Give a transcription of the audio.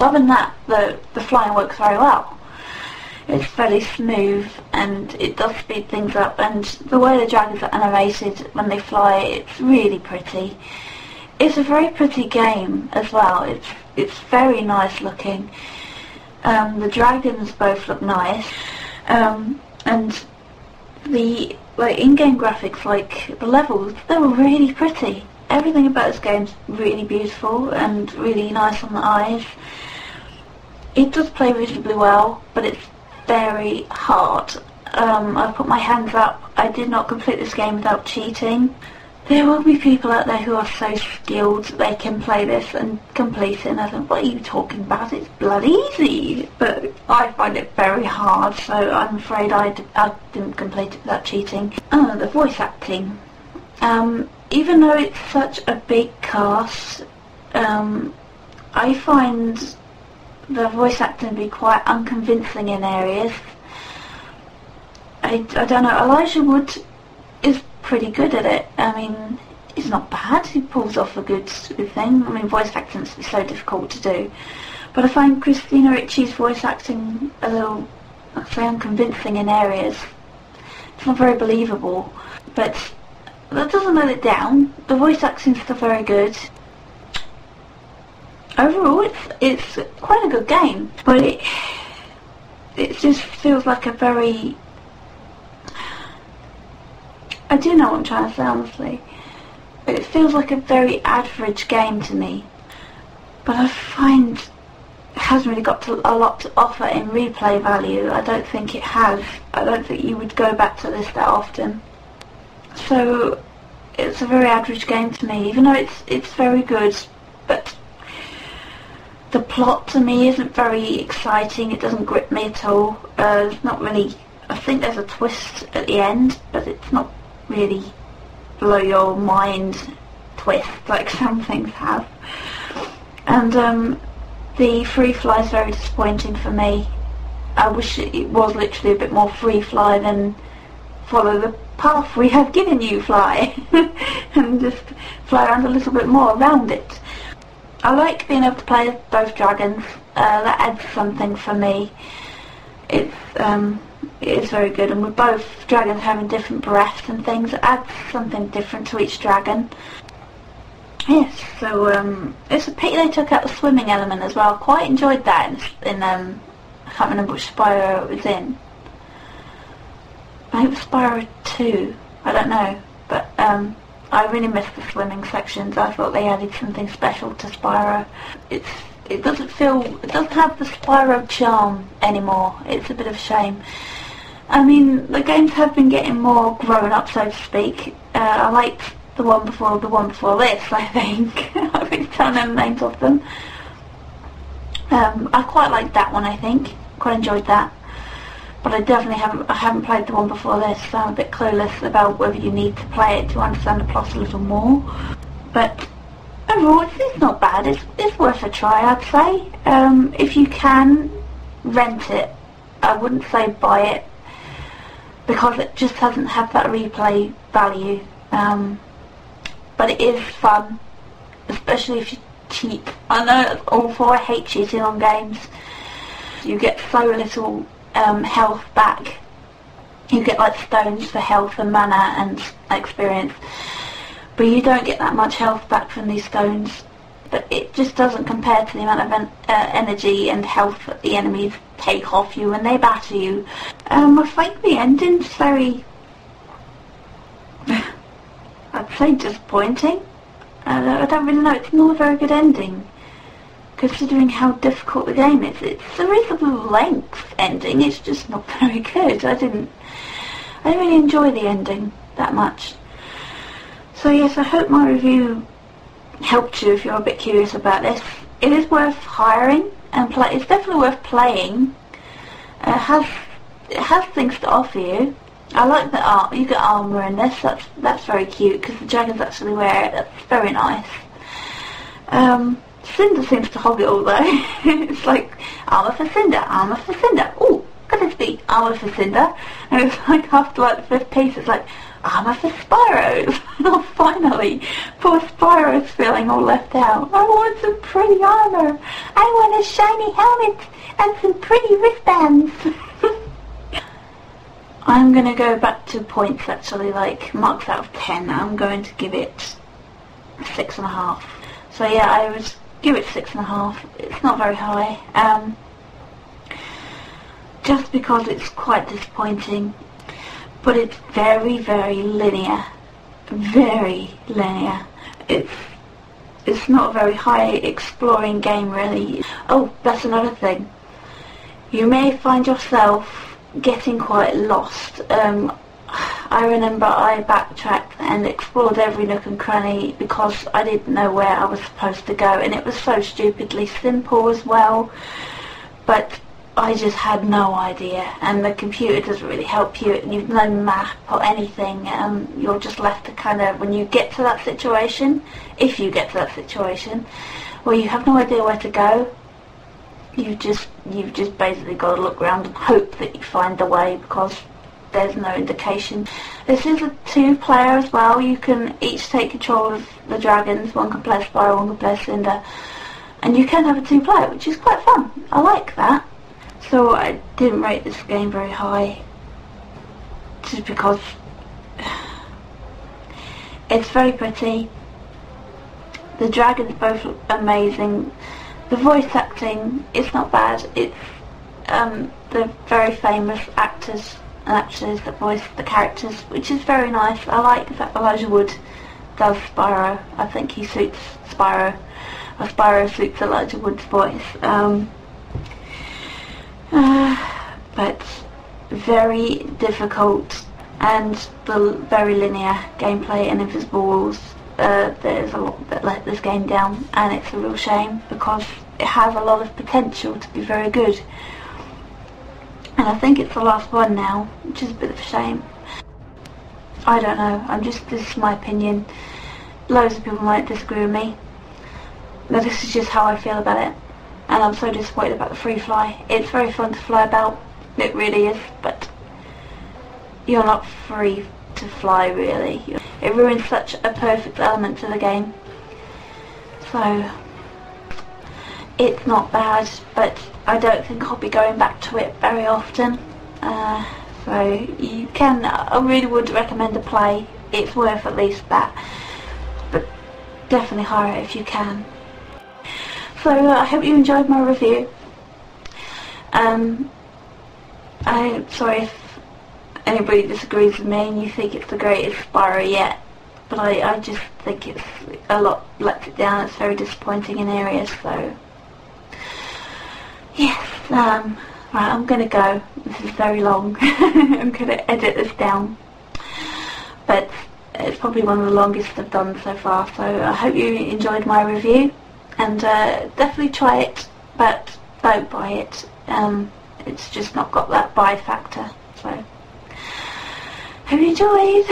Other than that, the flying works very well. It's fairly smooth and it does speed things up, and the way the dragons are animated when they fly, it's really pretty. It's a very pretty game as well. It's very nice looking. The dragons both look nice, and the in-game graphics, like the levels, they were really pretty. Everything about this game's really beautiful and really nice on the eyes. It does play reasonably well, but it's very hard. I put my hands up. I did not complete this game without cheating. There will be people out there who are so skilled that they can play this and complete it, and I think, what are you talking about? It's bloody easy. But I find it very hard, so I'm afraid I didn't complete it without cheating. Oh, the voice acting. Even though it's such a big cast, I find the voice acting to be quite unconvincing in areas. I don't know, Elijah Wood is pretty good at it. I mean, he's not bad, he pulls off a good thing. I mean, voice acting is so difficult to do. But I find Christina Ricci's voice acting a little, I'd say, unconvincing in areas. It's not very believable, but that doesn't let it down. The voice acting's still very good. Overall, it's quite a good game, but it just feels like a very... I do know what I'm trying to say, honestly. It feels like a very average game to me. But I find it hasn't really got a lot to offer in replay value. I don't think it has. I don't think you would go back to this that often. So it's a very average game to me, even though it's very good. But the plot to me isn't very exciting. It doesn't grip me at all. It's not really... I think there's a twist at the end, but it's not really blow your mind twist like some things have. And the free fly is very disappointing for me. I wish it was literally a bit more free fly than follow the path we have given you, fly, and just fly around a little bit more around it. I like being able to play as both dragons. That adds something for me. It is very good, and with both dragons having different breaths and things, it adds something different to each dragon. Yes, so it's a pity they took out the swimming element as well. Quite enjoyed that in I can't remember which Spyro it was in. I think it was Spyro 2, I don't know, but I really missed the swimming sections. I thought they added something special to Spyro. It doesn't have the Spyro charm anymore. It's a bit of a shame. I mean, the games have been getting more grown up, so to speak. I liked the one before this, I think. I've been telling them the names of them. I quite liked that one, I think. Quite enjoyed that. But I definitely haven't played the one before this, so I'm a bit clueless about whether you need to play it to understand the plot a little more. But overall, it's not bad. It's worth a try, I'd say. If you can rent it, I wouldn't say buy it, because it just doesn't have that replay value. But it is fun, especially if you cheat. I know that's awful. I hate cheating on games. You get so little health back. You get like stones for health and mana and experience, but you don't get that much health back from these stones. But it just doesn't compare to the amount of energy and health that the enemies take off you when they batter you. I think the ending's very, I'd say, disappointing. I don't really know. It's not a very good ending, considering how difficult the game is. It's a reasonable length ending. It's just not very good. I didn't really enjoy the ending that much. So yes, I hope my review helped you if you're a bit curious about this. It is worth hiring and play. It's definitely worth playing. It has things to offer you. I like the you get armour in this. That's very cute because the dragons actually wear it. That's very nice. Cinder seems to hog it all though. It's like armour for Cinder, armour for Cinder. Oh, could this be armour for Cinder? And it's like after like the fifth piece, it's like, I'm after Spyro. Oh, finally, poor Spyro's feeling all left out. I want some pretty armor. I want a shiny helmet and some pretty wristbands. I'm going to go back to points actually, like marks out of 10. I'm going to give it 6.5. So yeah, I would give it 6.5. It's not very high. Just because it's quite disappointing. But it's very, very linear. Very linear. It's not a very high exploring game really. Oh, that's another thing. You may find yourself getting quite lost. I remember I backtracked and explored every nook and cranny because I didn't know where I was supposed to go, and it was so stupidly simple as well, but I just had no idea, and the computer doesn't really help you, and you've no map or anything, and you're just left to kind of, when you get to that situation, if you get to that situation, where you have no idea where to go, you've just basically got to look around and hope that you find the way, because there's no indication. This is a 2-player as well. You can each take control of the dragons. One can play Spyro, one can play Cinder, and you can have a 2-player, which is quite fun. I like that. So I didn't rate this game very high, just because it's very pretty. The dragons both look amazing. The voice acting is not bad. It's the very famous actors and actresses that voice the characters, which is very nice. I like that Elijah Wood does Spyro. I think he suits Spyro, or Spyro suits Elijah Wood's voice. But very difficult, and the very linear gameplay and invisible walls. There's a lot that let this game down, and it's a real shame because it has a lot of potential to be very good. And I think it's the last one now, which is a bit of a shame. I don't know, this is my opinion. Loads of people might disagree with me, but this is just how I feel about it. And I'm so disappointed about the free fly. It's very fun to fly about, it really is, but you're not free to fly really. It ruins such a perfect element to the game. So, it's not bad, but I don't think I'll be going back to it very often. So you can, I really would recommend a play. It's worth at least that, but definitely hire it if you can. So I hope you enjoyed my review. I'm sorry if anybody disagrees with me and you think it's the greatest Spyro yet, but I just think it's a lot lets it down. It's very disappointing in areas, so yes, right, I'm gonna go. This is very long. I'm gonna edit this down, but it's probably one of the longest I've done so far, so I hope you enjoyed my review, and definitely try it, but don't buy it. It's just not got that buy factor, so hope you enjoyed.